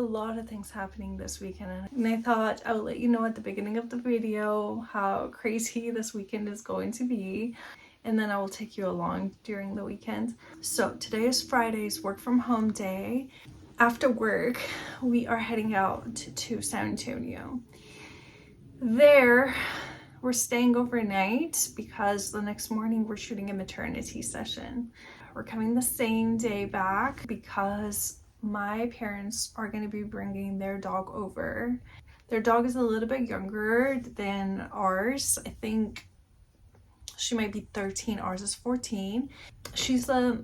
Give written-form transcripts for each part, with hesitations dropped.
lot of things happening this weekend, and I thought I would let you know at the beginning of the video how crazy this weekend is going to be, and then I will take you along during the weekend. So today is Friday's work from home day. After work, we are heading out to San Antonio. There, we're staying overnight because the next morning we're shooting a maternity session. We're coming the same day back because my parents are going to be bringing their dog over. Their dog is a little bit younger than ours. I think she might be 13. Ours is 14. She's a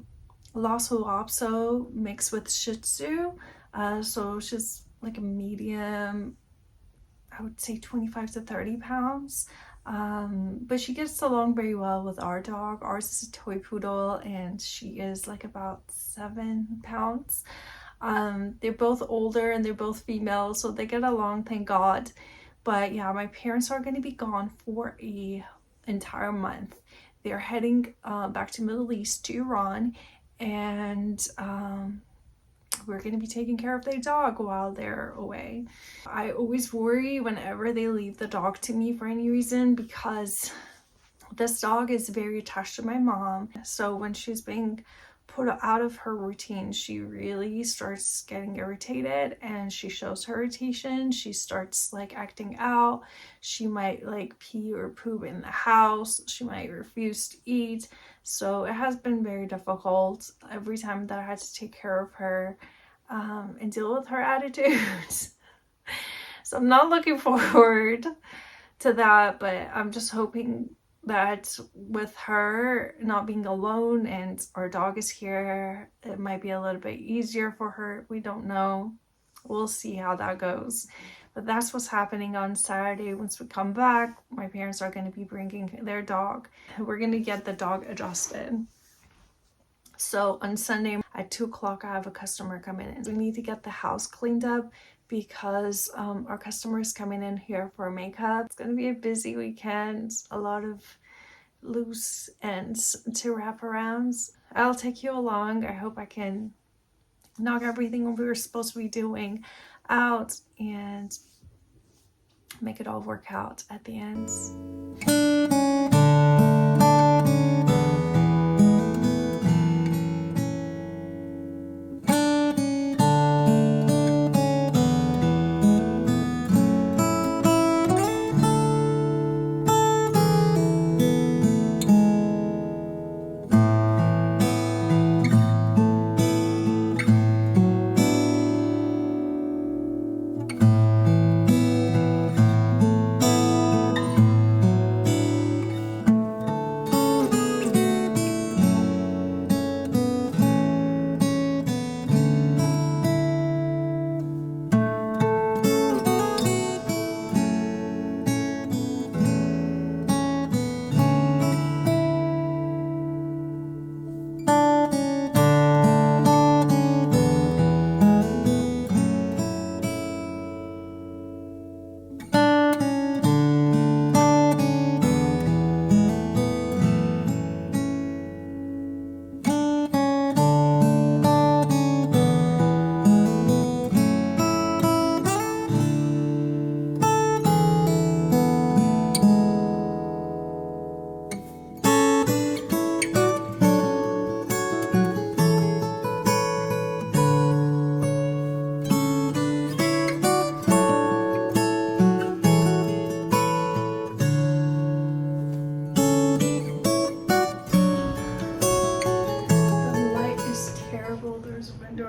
Lhasa Apso mixed with Shih Tzu. So she's like a medium, I would say 25 to 30 pounds. But she gets along very well with our dog. Ours is a toy poodle and she is like about 7 pounds. They're both older and they're both female, so they get along, thank God. But yeah, my parents are going to be gone for an entire month. They're heading back to Middle East, to Iran, and we're going to be taking care of their dog while they're away. I always worry whenever they leave the dog to me for any reason, because this dog is very attached to my mom. So when she's being put out of her routine, she really starts getting irritated and she shows her irritation. She starts like acting out. She might like pee or poop in the house. She might refuse to eat. So it has been very difficult every time that I had to take care of her and deal with her attitudes. So I'm not looking forward to that, but I'm just hoping that with her not being alone and our dog is here, it might be a little bit easier for her. We don't know. We'll see how that goes. But that's what's happening on Saturday. Once we come back, my parents are going to be bringing their dog. We're going to get the dog adjusted. So on Sunday at 2 o'clock, I have a customer coming in. We need to get the house cleaned up because our customer is coming in here for makeup. It's going to be a busy weekend, a lot of loose ends to wrap around. I'll take you along. I hope I can knock everything we were supposed to be doing out and make it all work out at the end.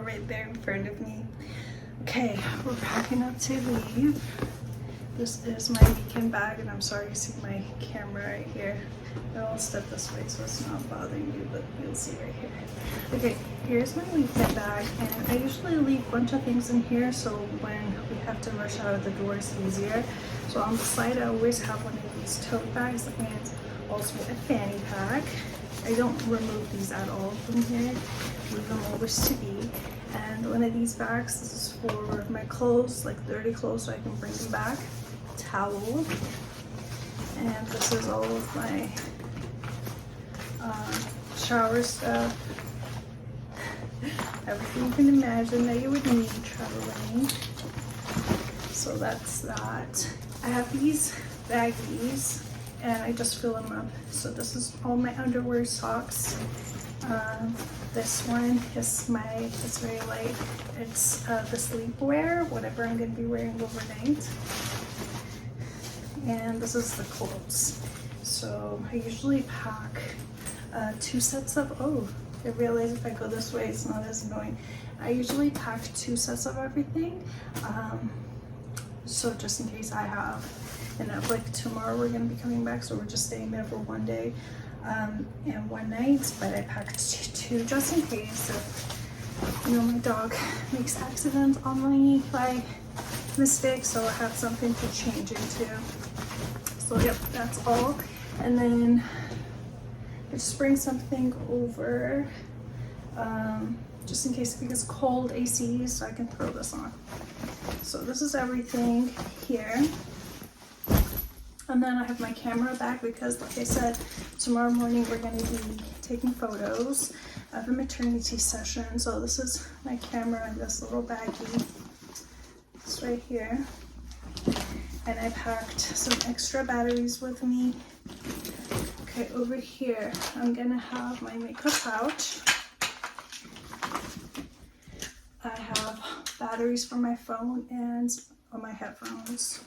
Right there in front of me. Okay, we're packing up to leave. This is my weekend bag, and I'm sorry you see my camera right here. I'll step this way so it's not bothering you, but you'll see right here. Okay, here's my weekend bag, and I usually leave a bunch of things in here so when we have to rush out of the door it's easier. So on the side I always have one of these tote bags and also a fanny pack. I don't remove these at all from here, leave them always to be. And one of these bags, this is for my clothes, like dirty clothes, so I can bring them back. Towel. And this is all of my shower stuff. everything you can imagine that you would need traveling. So that's that. I have these baggies and I just fill them up. So this is all my underwear, socks. This one is it's very light. It's the sleepwear, whatever I'm gonna be wearing overnight. And this is the clothes. So I usually pack 2 sets of, oh, I realize if I go this way it's not as annoying. I usually pack 2 sets of everything. So just in case I have enough. Like tomorrow we're gonna be coming back, so we're just staying there for 1 day and 1 night, but I packed 2 just in case if, you know, my dog makes accidents on me by mistake, so I have something to change into. So yep, that's all. And then I just bring something over just in case it gets cold, AC, so I can throw this on. So this is everything here. And then I have my camera back because, like I said, tomorrow morning we're going to be taking photos of a maternity session. So this is my camera in this little baggie. It's right here. And I packed some extra batteries with me. Okay, over here I'm going to have my makeup pouch. I have batteries for my phone and my headphones.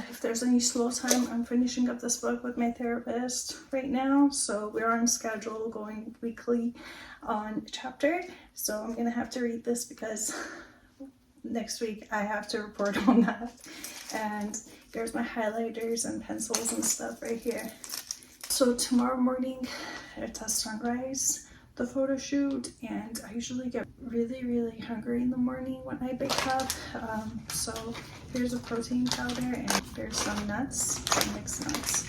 If there's any slow time, I'm finishing up this book with my therapist right now, so we're on schedule going weekly on a chapter. So I'm gonna have to read this because next week I have to report on that. And there's my highlighters and pencils and stuff right here. So tomorrow morning it's at sunrise, the photo shoot, and I usually get really hungry in the morning when I wake up. So here's a protein powder and there's some nuts, some mixed nuts.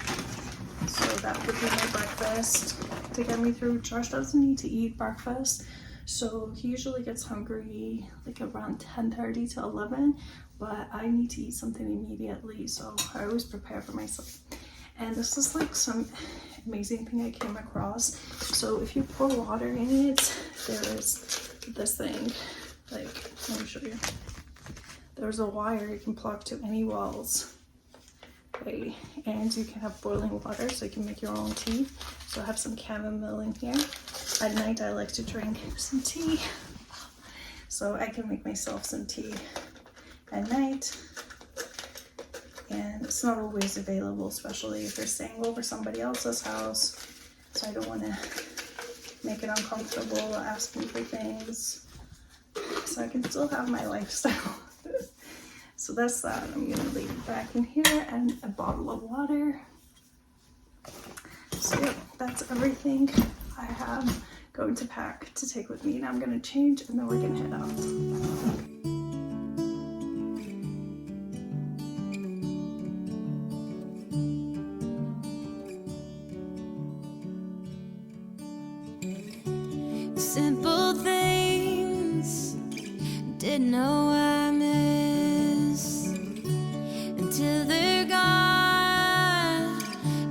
So that would be my breakfast to get me through. Josh doesn't need to eat breakfast, so he usually gets hungry like around 10:30 to 11, but I need to eat something immediately, so I always prepare for myself. And this is like some amazing thing I came across. So if you pour water in it, there is this thing, like, let me show you. There's a wire you can plug to any walls. Okay, and you can have boiling water so you can make your own tea. So I have some chamomile in here. At night I like to drink some tea, so I can make myself some tea at night. And it's not always available, especially if you're staying over somebody else's house. So I don't want to make it uncomfortable asking for things. So I can still have my lifestyle. So that's that. I'm gonna leave it back in here and a bottle of water. So yeah, that's everything I have going to pack to take with me. Now I'm gonna change and then we're gonna head out. Simple things didn't know I miss until they're gone,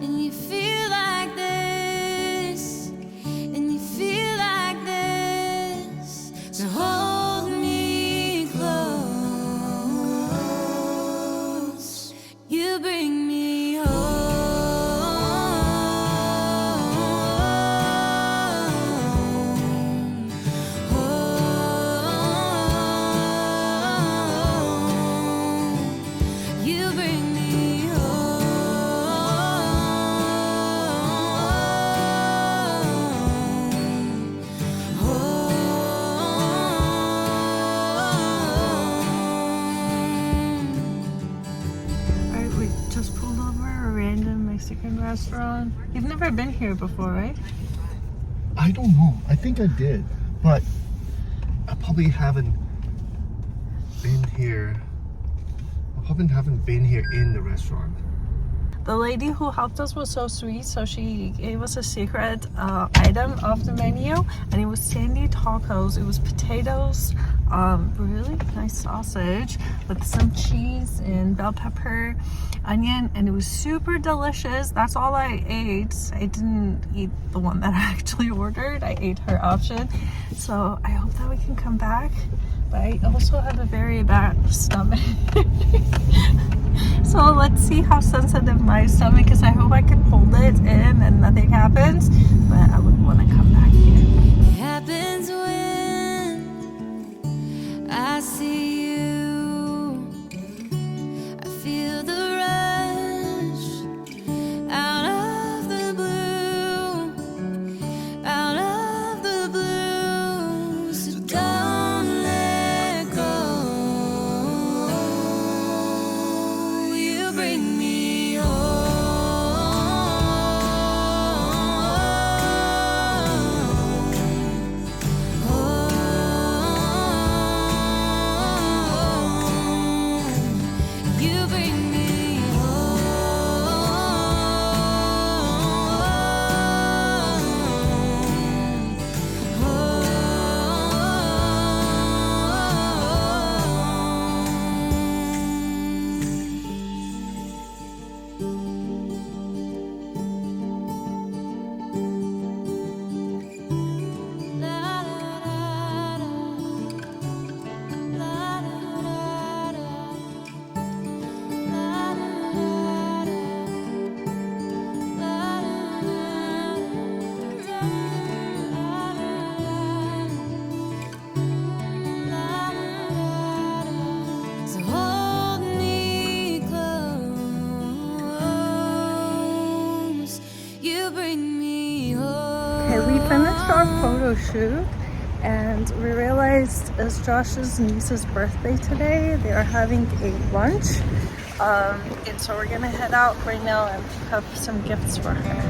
and you feel like this, and you feel like this. So hold me close, you bring me home. Restaurant. You've never been here before, right? I don't know. I think I did, but I probably haven't been here. I probably haven't been here in the restaurant. The lady who helped us was so sweet, so she gave us a secret item of the menu, and it was sandy tacos. It was potatoes, really nice sausage with some cheese and bell pepper, onion, and it was super delicious. That's all I ate. I didn't eat the one that I actually ordered. I ate her option. So I hope that we can come back. But I also have a very bad stomach. So let's see how sensitive my stomach is. I hope I can hold it in and nothing happens. But I would want to come back here. It happens when I see you. I feel the rush out of the blue, out of the blue. So don't let go. You bring me home. You bring me So hold me close. You bring me home. Okay, we finished our photo shoot and we realized it's Josh's niece's birthday today. They are having a lunch. And so we're gonna head out right now and pick up some gifts for her.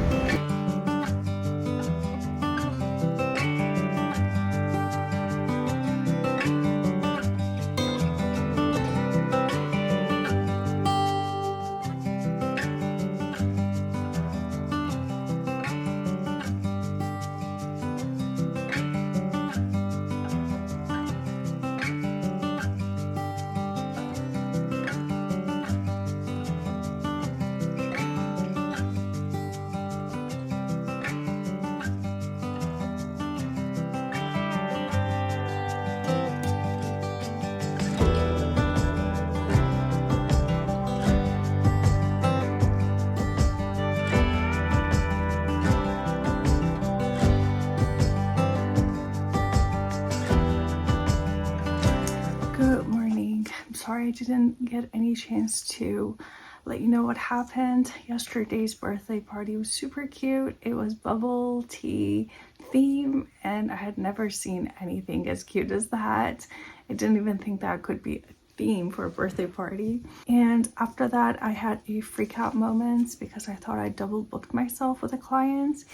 Good morning. I'm sorry I didn't get any chance to let you know what happened. Yesterday's birthday party was super cute. It was bubble tea theme and I had never seen anything as cute as that. I didn't even think that could be a theme for a birthday party. And after that I had a freak out moment because I thought I double booked myself with a client.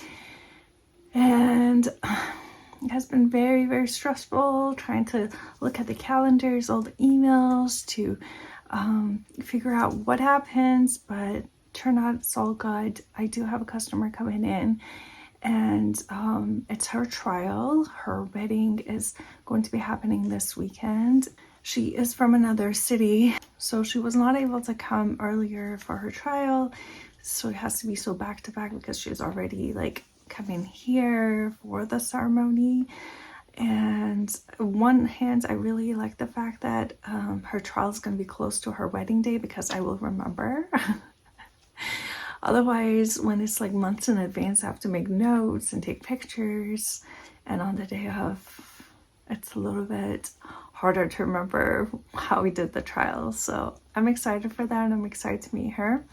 And it has been very, very stressful trying to look at the calendars, all the emails to figure out what happens, but turned out it's all good. I do have a customer coming in and it's her trial. Her wedding is going to be happening this weekend. She is from another city, so she was not able to come earlier for her trial. So it has to be so back to back because she's already like coming here for the ceremony. And on one hand, I really like the fact that her trial is going to be close to her wedding day because I will remember. Otherwise, when it's like months in advance, I have to make notes and take pictures, and on the day of, it's a little bit harder to remember how we did the trial. So I'm excited for that and I'm excited to meet her.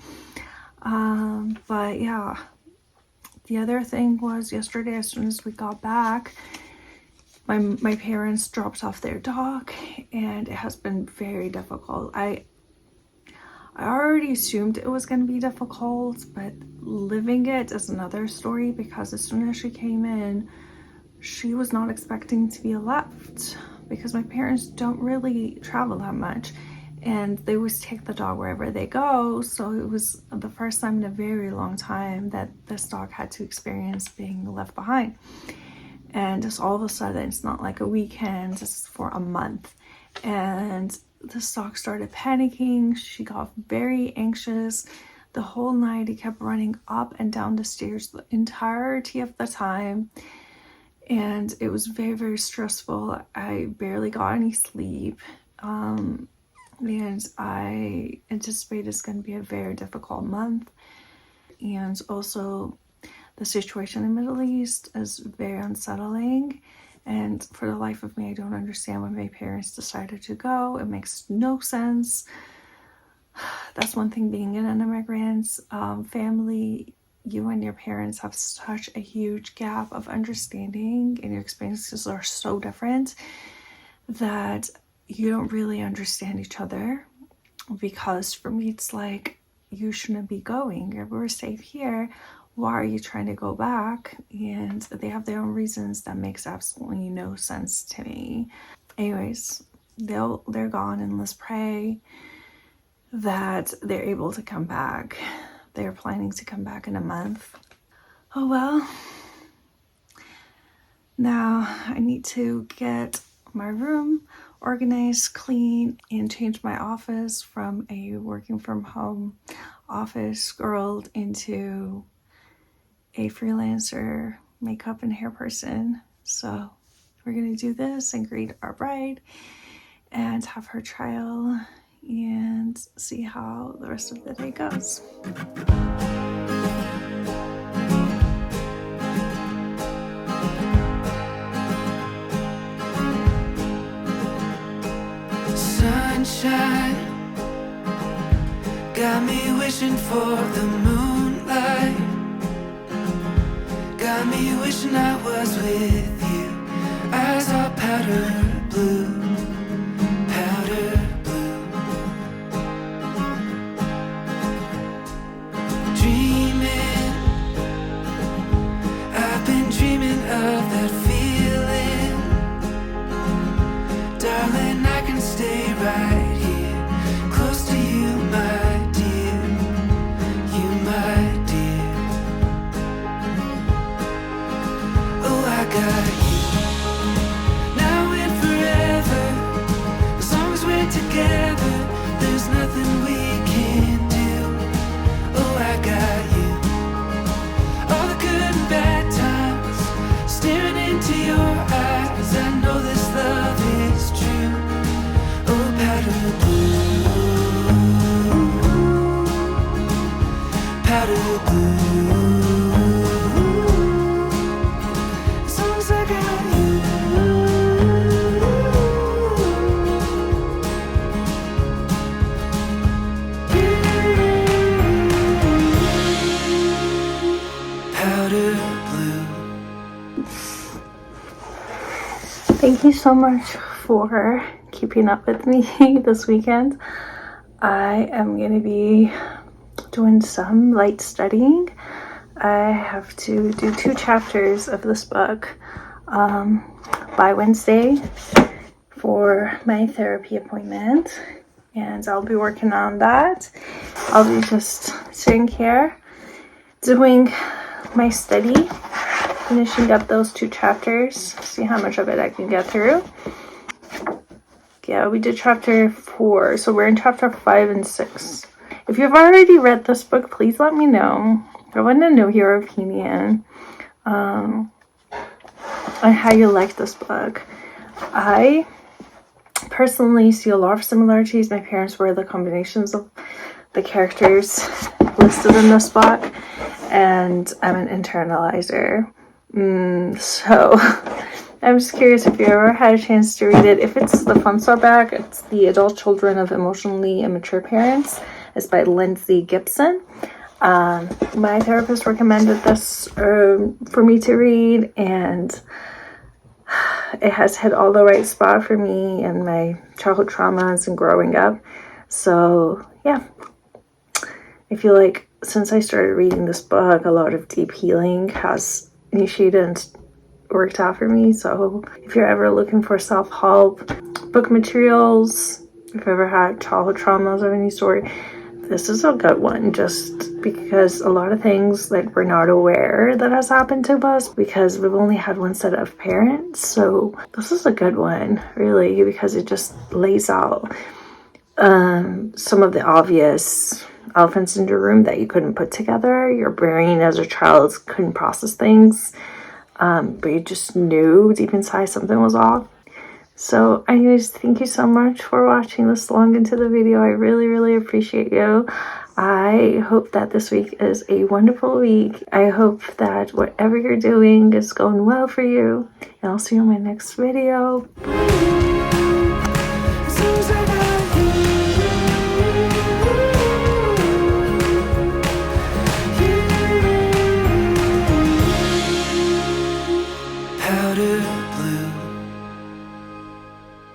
But yeah, the other thing was yesterday, as soon as we got back, my parents dropped off their dog and it has been very difficult. I already assumed it was going to be difficult, but living it is another story because as soon as she came in, she was not expecting to be left because my parents don't really travel that much and they always take the dog wherever they go. So it was the first time in a very long time that this dog had to experience being left behind. and just all of a sudden, it's not like a weekend, it's for a month. And the dog started panicking. She got very anxious. The whole night he kept running up and down the stairs the entirety of the time. And it was very, very stressful. I barely got any sleep. And I anticipate it's going to be a very difficult month. And also, the situation in the Middle East is very unsettling. And for the life of me, I don't understand why my parents decided to go. It makes no sense. That's one thing being an immigrant family. You and your parents have such a huge gap of understanding, and your experiences are so different that you don't really understand each other. Because for me, it's like, you shouldn't be going. We're safe here. Why are you trying to go back? And they have their own reasons that makes absolutely no sense to me. Anyways, they're gone, and let's pray that they're able to come back. They're planning to come back in a month. Oh well. Now I need to get my room organized, clean, and change my office from a working from home office girl into a freelancer makeup and hair person. So we're gonna do this and greet our bride and have her trial and see how the rest of the day goes. Sunshine got me wishing for the moonlight, got me wishing I was with you. Eyes are powder blue, powder blue. Dreaming, I've been dreaming of that feeling. Darling, I can stay right here, close to you, my dear, you, my dear. Oh, I got you, now and forever. As long as we're together, there's nothing we can't do. Oh, I got you, all the good and bad times, staring into your eyes. I know this love is true. Oh, powder blue, powder blue. As long as I got you. Powder blue. Thank you so much for keeping up with me this weekend. I am going to be doing some light studying. I have to do 2 chapters of this book by Wednesday for my therapy appointment, and I'll be working on that. I'll be just sitting here doing my study, finishing up those 2 chapters, see how much of it I can get through. Yeah, we did chapter 4, so we're in chapter 5 and 6. If you've already read this book, please let me know. I want to know your opinion on how you like this book. I personally see a lot of similarities. My parents were the combinations of the characters listed in this book, and I'm an internalizer. So I'm just curious if you ever had a chance to read it. If it's the fun back, it's The Adult Children of Emotionally Immature Parents. It's by Lindsay Gibson. My therapist recommended this for me to read, and it has hit all the right spot for me and my childhood traumas and growing up. So yeah, I feel like since I started reading this book, a lot of deep healing has initiated and worked out for me. So if you're ever looking for self-help book materials, if you've ever had childhood traumas of any sort, this is a good one, just because a lot of things like we're not aware that has happened to us because we've only had one set of parents. So this is a good one, really, because it just lays out some of the obvious elephants in the room that you couldn't put together. Your brain as a child couldn't process things, but you just knew deep inside something was off. So anyways, thank you so much for watching this long into the video. I really appreciate you. I hope that this week is a wonderful week. I hope that whatever you're doing is going well for you. And I'll see you in my next video. Bye.